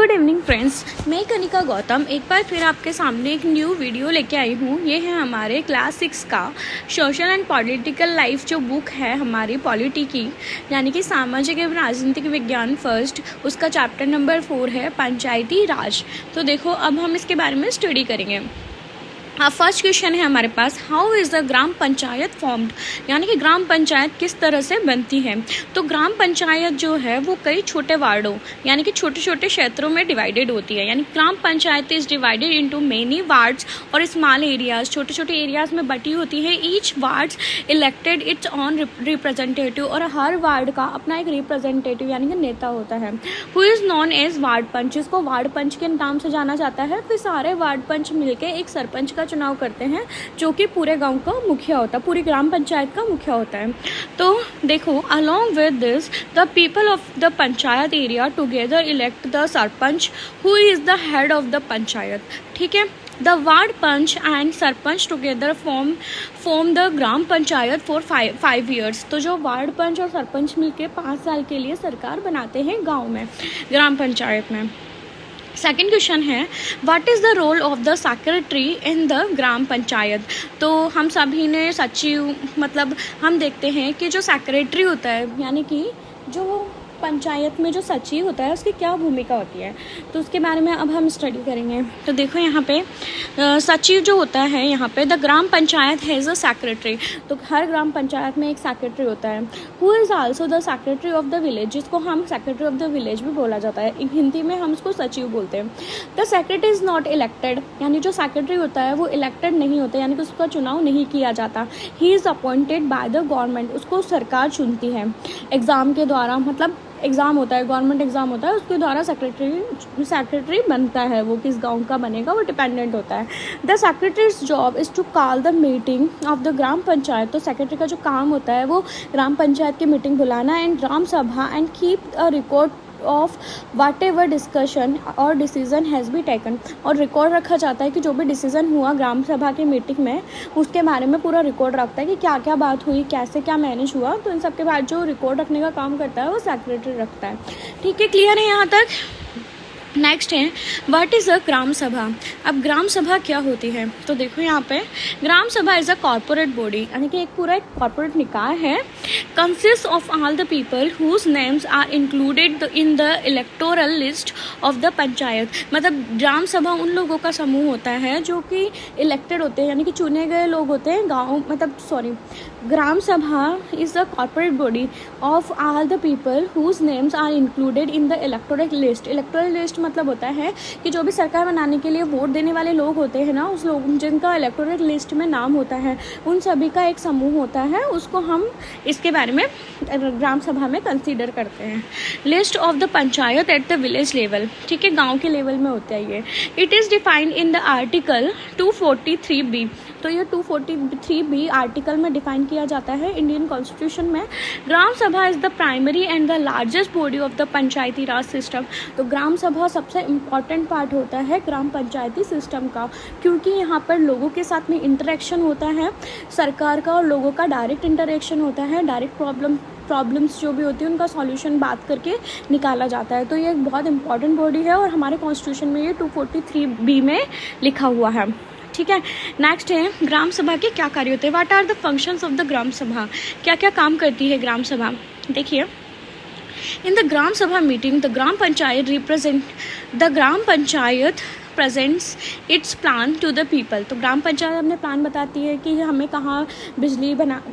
Good evening friends, मैं कनिका गौतम एक बार फिर आपके सामने एक न्यू वीडियो लेके आई हूँ। ये है हमारे क्लास 6 का सोशल एंड पॉलिटिकल लाइफ जो बुक है हमारी पॉलिटी की, यानी कि सामाजिक एवं राजनीतिक विज्ञान फर्स्ट, उसका चैप्टर नंबर 4 है पंचायती राज। तो देखो अब हम इसके बारे में स्टडी करेंगे। फर्स्ट क्वेश्चन है हमारे पास, how is the gram panchayat formed, यानी कि ग्राम पंचायत किस तरह से बनती है। तो ग्राम पंचायत जो है वो कई छोटे वार्डों यानी कि छोटे छोटे क्षेत्रों में डिवाइडेड होती है। यानी gram panchayat is divided into many wards और स्मॉल एरियाज, छोटे छोटे एरियाज में बटी होती है। Each wards elected its on representative, और हर वार्ड का अपना एक रिप्रेजेंटेटिव यानी कि नेता होता है। Who is known as ward panch, इसको वार्ड पंच के नाम से जाना जाता है। फिर सारे वार्ड पंच मिलकर एक सरपंच का चुनाव करते हैं जो कि पूरे गांव का मुखिया होता है, पूरी ग्राम पंचायत का मुखिया होता है। तो देखो, along with this the people of the panchayat area together elect the sarpanch who is the head of the panchayat. ठीक है, the ward panch and sarpanch together form the gram panchayat for 5 years। तो जो वार्ड पंच और सरपंच मिलकर 5 साल के लिए सरकार बनाते हैं गांव में, ग्राम पंचायत में। सेकेंड क्वेश्चन है, what is the role of the secretary in the gram panchayat. तो हम सभी ने सचिव, मतलब हम देखते हैं कि जो सेक्रेटरी होता है यानी कि जो पंचायत में जो सचिव होता है उसकी क्या भूमिका होती है, तो उसके बारे में अब हम स्टडी करेंगे। तो देखो यहाँ पे सचिव जो होता है, यहाँ पे the gram panchayat has a secretary. तो हर ग्राम पंचायत में एक सेक्रेटरी होता है। Who is also the secretary of the village, जिसको हम सेक्रेटरी ऑफ द विलेज भी बोला जाता है, हिंदी में हम उसको सचिव बोलते हैं। The secretary is not elected, यानी जो सेक्रेटरी होता है वो इलेक्टेड नहीं होता, यानी कि उसका चुनाव नहीं किया जाता। He is appointed by the government, उसको सरकार चुनती है एग्ज़ाम के द्वारा। मतलब एग्ज़ाम होता है, गवर्नमेंट एग्ज़ाम होता है, उसके द्वारा सेक्रेटरी बनता है। वो किस गांव का बनेगा वो डिपेंडेंट होता है। The secretary's job is to call the meeting of the gram panchayat. तो सेक्रेटरी का जो काम होता है वो ग्राम पंचायत की मीटिंग बुलाना एंड ग्राम सभा and keep a record of what ever discussion और डिसीजन हैज़ बी टेकन। और रिकॉर्ड रखा जाता है कि जो भी डिसीजन हुआ ग्राम सभा की मीटिंग में उसके बारे में पूरा रिकॉर्ड रखता है कि क्या क्या बात हुई, कैसे क्या मैनेज हुआ। तो इन सब के बाद जो रिकॉर्ड रखने का काम करता है वो सेक्रेटरी रखता है। ठीक है, क्लियर है यहाँ तक। नेक्स्ट है, व्हाट इज़ अ ग्राम सभा। अब ग्राम सभा क्या होती है, तो देखो यहाँ पे ग्राम sabha is a corporate body, यानी कि एक पूरा एक कॉर्पोरेट निकाय है। Consist of all the people whose names are included in the electoral list of the panchayat. मतलब ग्राम सभा उन लोगों का समूह होता है जो कि इलेक्टेड होते हैं, यानी कि चुने गए लोग होते हैं gram sabha is the corporate body of all the people whose names are included in the electoral list. Electoral list मतलब होता है कि जो भी सरकार बनाने के लिए वोट देने वाले लोग होते हैं ना, उस लोग जिनका इलेक्टोरल लिस्ट में नाम होता है, उन सभी का एक समूह होता है। उसको हम इसके बारे में ग्राम सभा में कंसीडर करते हैं। List of the panchayat at the village level, ठीक है, गांव के लेवल में होता है ये। It is defined in the article 243B। तो ये 243B आर्टिकल में डिफाइन किया जाता है इंडियन कॉन्स्टिट्यूशन में। ग्राम sabha is the primary and the largest body of the Panchayati raj system. तो ग्राम सभा सबसे इम्पॉर्टेंट पार्ट होता है ग्राम पंचायती सिस्टम का, क्योंकि यहाँ पर लोगों के साथ में इंटरेक्शन होता है, सरकार का और लोगों का डायरेक्ट इंटरेक्शन होता है। डायरेक्ट प्रॉब्लम्स जो भी होती है उनका सॉल्यूशन बात करके निकाला जाता है। तो ये एक बहुत इंपॉर्टेंट बॉडी है और हमारे कॉन्स्टिट्यूशन में ये 243B में लिखा हुआ है। ठीक है, नेक्स्ट है, ग्राम सभा के क्या कार्य होते हैं। What are the functions of the gram sabha, क्या क्या काम करती है ग्राम सभा। देखिए, इन the gram sabha meeting the gram panchayat presents its plan to the people. तो ग्राम पंचायत अपने प्लान बताती है कि हमें कहाँ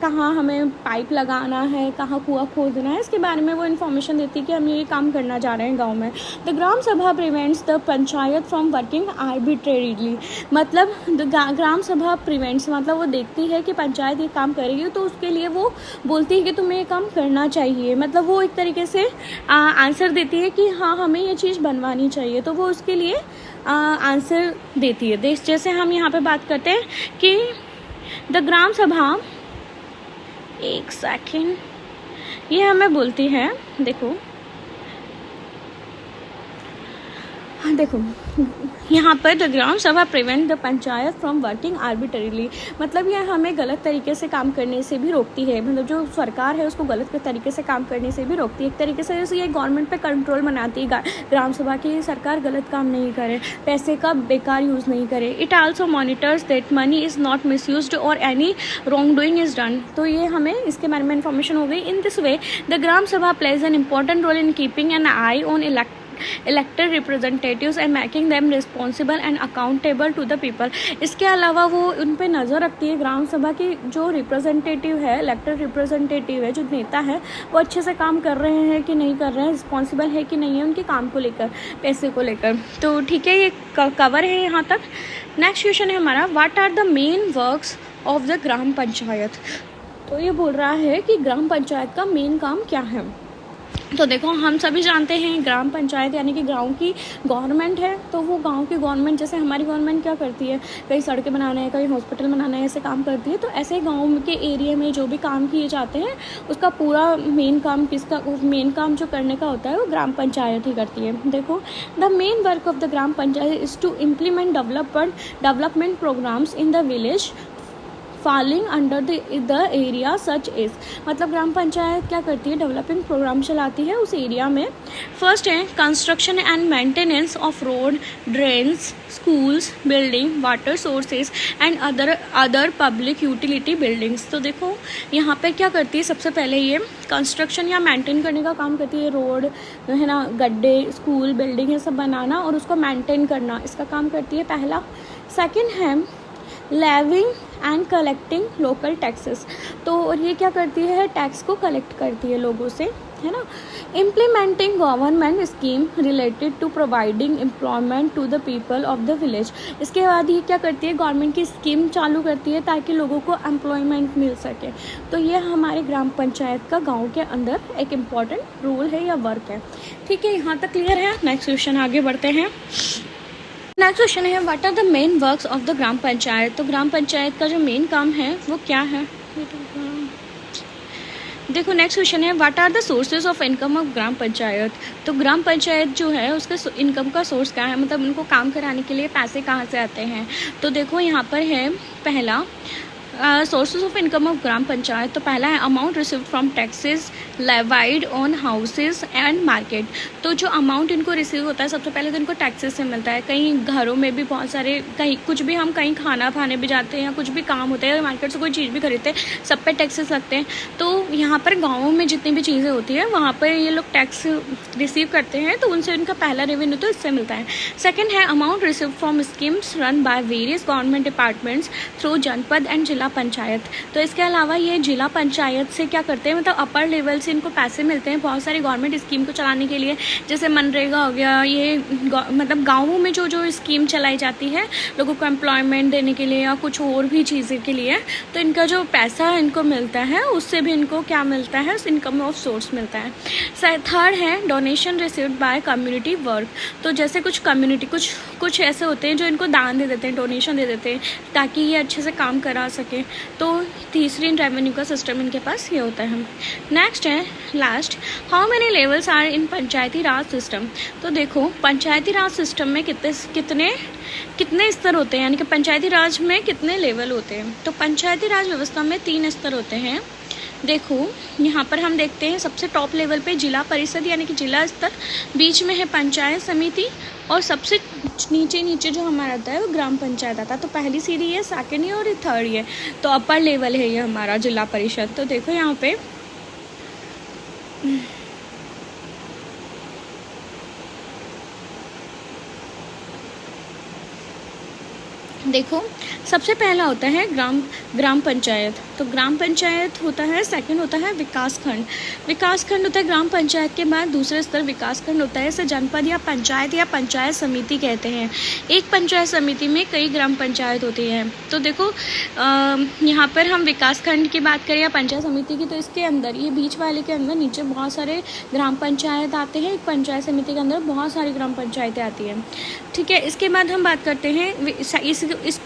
कहाँ हमें पाइप लगाना है, कहाँ कुआं खोदना है, इसके बारे में वो इन्फॉर्मेशन देती है कि हम ये काम करना चाह रहे हैं गांव में। द ग्राम सभा prevents the panchayat from working arbitrarily. मतलब ग्राम सभा प्रिवेंट्स मतलब वो देखती है कि पंचायत ये काम करेगी तो उसके लिए वो बोलती है कि तुम्हें ये काम करना चाहिए। मतलब वो एक तरीके से आंसर देती है कि हाँ हमें ये चीज़ बनवानी चाहिए, तो वो उसके लिए आंसर देती है। जैसे हम यहाँ पे बात करते हैं कि द ग्राम सभा, एक सेकेंड, ये हमें बोलती है, देखो देखो यहाँ पर the gram sabha prevent the panchayat from working arbitrarily, मतलब यह हमें गलत तरीके से काम करने से भी रोकती है, मतलब जो सरकार है उसको गलत तरीके से काम करने से भी रोकती है। एक तरीके से ये गवर्नमेंट पे कंट्रोल बनाती है ग्राम सभा की, सरकार गलत काम नहीं करे, पैसे का बेकार यूज़ नहीं करे। It also monitors that money is not misused or any wrong doing is done. तो ये हमें इसके बारे में इन्फॉर्मेशन हो गई। In this way the gram sabha plays an important role in keeping an eye on elected representatives and making them responsible and accountable to the people। इसके अलावा वो उन पे नज़र रखती है, ग्राम सभा की जो रिप्रेजेंटेटिव है, इलेक्टेड रिप्रेजेंटेटिव है, जो नेता है, वो अच्छे से काम कर रहे हैं कि नहीं कर रहे हैं, रिस्पॉन्सिबल है कि नहीं है उनके काम को लेकर, पैसे को लेकर। तो ठीक है, ये कवर है यहाँ तक। नेक्स्ट क्वेश्चन है हमारा, what are the main works of the gram panchayat. तो ये बोल रहा है कि ग्राम पंचायत का मेन काम क्या है। तो देखो, हम सभी जानते हैं ग्राम पंचायत यानी कि गांव की गवर्नमेंट है। तो वो गांव की गवर्नमेंट, जैसे हमारी गवर्नमेंट क्या करती है, कई सड़कें बनाना है, कई हॉस्पिटल बनाना है, ऐसे काम करती है। तो ऐसे गांव के एरिया में जो भी काम किए जाते हैं उसका पूरा मेन काम जो करने का होता है वो ग्राम पंचायत ही करती है। देखो, the main work of the gram panchayat is to implement development programs in the village falling under the area such is, मतलब ग्राम पंचायत क्या करती है, डेवलपिंग प्रोग्राम चलाती है उस एरिया में। फर्स्ट है construction and maintenance of road, drains, schools, building, water sources and other public utility buildings. तो देखो यहाँ पे क्या करती है, सबसे पहले ये कंस्ट्रक्शन या मेंटेन करने का काम करती है, रोड है ना, गड्ढे, स्कूल, बिल्डिंग ये सब बनाना और उसको मेंटेन करना, इसका काम करती है पहला। सेकेंड है levying and collecting local taxes. तो और ये क्या करती है, टैक्स को कलेक्ट करती है लोगों से, है ना। Implementing government scheme related to providing employment to the people of the village. इसके बाद ये क्या करती है, गवर्नमेंट की स्कीम चालू करती है ताकि लोगों को एम्प्लॉयमेंट मिल सके। तो ये हमारे ग्राम पंचायत का गाँव के अंदर एक इम्पॉर्टेंट रोल है या वर्क है। ठीक है, यहाँ तक क्लियर है। नेक्स्ट क्वेश्चन आगे बढ़ते हैं। नेक्स्ट क्वेश्चन है, what are the main works of the gram panchayat. तो ग्राम पंचायत का जो मेन काम है वो क्या है। देखो, नेक्स्ट क्वेश्चन है, what are the sources of income of gram panchayat. तो ग्राम पंचायत जो है उसका इनकम का सोर्स क्या है, मतलब उनको काम कराने के लिए पैसे कहाँ से आते हैं। तो देखो यहाँ पर है पहला sources of income of gram panchayat. तो पहला है amount received from taxes levied on houses and market. तो जो अमाउंट इनको रिसीव होता है, सबसे पहले तो इनको टैक्सेस से मिलता है। कहीं घरों में भी बहुत सारे, कहीं कुछ भी हम कहीं खाना खाने भी जाते हैं या कुछ भी काम होता है, मार्केट से कोई चीज़ भी खरीदते हैं, सब पे टैक्सेस लगते हैं। तो यहाँ पर गाँवों में जितनी भी चीज़ें होती है वहाँ पर ये लोग टैक्स रिसीव करते हैं, तो उनसे इनका पहला रेवेन्यू तो इससे मिलता है। सेकेंड है amount receive from schemes run by various government departments through जनपद एंड जिला पंचायत। तो इसके अलावा ये जिला पंचायत से क्या करते हैं, मतलब अपर लेवल से इनको पैसे मिलते हैं बहुत सारी गवर्नमेंट स्कीम को चलाने के लिए, जैसे मनरेगा हो गया, ये मतलब गाँवों में जो स्कीम चलाई जाती है लोगों को एम्प्लॉयमेंट देने के लिए या कुछ और भी चीज़ें के लिए, तो इनका जो पैसा इनको मिलता है उससे भी इनको क्या मिलता है, इनकम ऑफ सोर्स मिलता है। थर्ड है donation received by community work. तो जैसे कुछ कम्युनिटी कुछ ऐसे होते हैं जो इनको दान दे देते हैं, डोनेशन दे देते हैं ताकि ये अच्छे से काम करा सके। तो तीसरी रेवेन्यू का सिस्टम इनके पास ये होता है। नेक्स्ट है last, how many levels are in panchayati raj system. तो देखो पंचायती राज सिस्टम में कितने स्तर होते हैं, यानी कि पंचायती राज में कितने लेवल होते हैं। तो पंचायती राज व्यवस्था में 3 स्तर होते हैं। देखो यहाँ पर हम देखते हैं सबसे टॉप लेवल पे जिला परिषद यानी कि जिला स्तर, बीच में है पंचायत समिति और सबसे नीचे जो हमारा आता है वो ग्राम पंचायत आता है। तो पहली सीढ़ी है, सेकेंड है और थर्ड है। तो अपर लेवल है ये हमारा जिला परिषद। तो देखो यहाँ पे देखो सबसे पहला होता है ग्राम पंचायत। तो ग्राम पंचायत होता है, सेकंड होता है विकास खंड होता है ग्राम पंचायत के बाद दूसरा स्तर विकास खंड होता है। इसे जनपद या पंचायत समिति कहते हैं। एक पंचायत समिति में कई ग्राम पंचायत होती है। तो देखो यहाँ पर हम विकास खंड की बात करें या पंचायत समिति की, तो इसके अंदर ये बीच वाले के अंदर नीचे बहुत सारे ग्राम पंचायत आते हैं। एक पंचायत समिति के अंदर बहुत सारी ग्राम पंचायतें आती हैं। ठीक है, इसके बाद हम बात करते हैं इस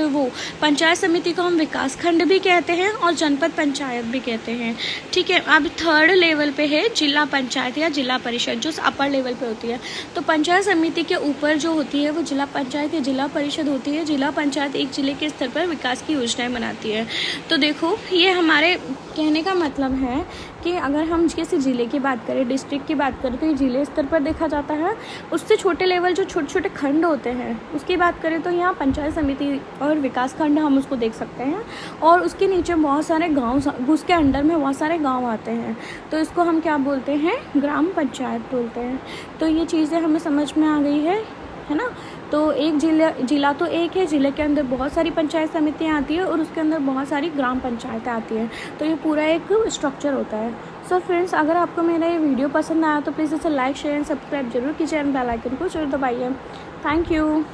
वो पंचायत समिति को हम विकास खंड भी कहते हैं और जनपद पंचायत भी कहते हैं। ठीक है, अब थर्ड लेवल पे है जिला पंचायत या जिला परिषद, जो अपर लेवल पे होती है। तो पंचायत समिति के ऊपर जो होती है वो जिला पंचायत या जिला परिषद होती है। जिला पंचायत एक जिले के स्तर पर विकास की योजनाएं बनाती है। तो देखो, ये हमारे कहने का मतलब है कि अगर हम किसी ज़िले की बात करें, डिस्ट्रिक्ट की बात करें, तो ये ज़िले स्तर पर देखा जाता है। उससे छोटे लेवल जो छोटे छोटे खंड होते हैं उसकी बात करें तो यहाँ पंचायत समिति और विकास खंड हम उसको देख सकते हैं। और उसके नीचे बहुत सारे गांव, उसके अंडर में बहुत सारे गांव आते हैं, तो इसको हम क्या बोलते हैं, ग्राम पंचायत बोलते हैं। तो ये चीज़ें हमें समझ में आ गई है ना। तो एक जिला तो एक है, ज़िले के अंदर बहुत सारी पंचायत समितियाँ आती है और उसके अंदर बहुत सारी ग्राम पंचायतें आती हैं। तो ये पूरा एक स्ट्रक्चर होता है। सो फ्रेंड्स, अगर आपको मेरा ये वीडियो पसंद आया तो प्लीज़ इसे लाइक शेयर एंड सब्सक्राइब जरूर कीजिए एंड बेल आइकन को जरूर दबाइए। Thank you.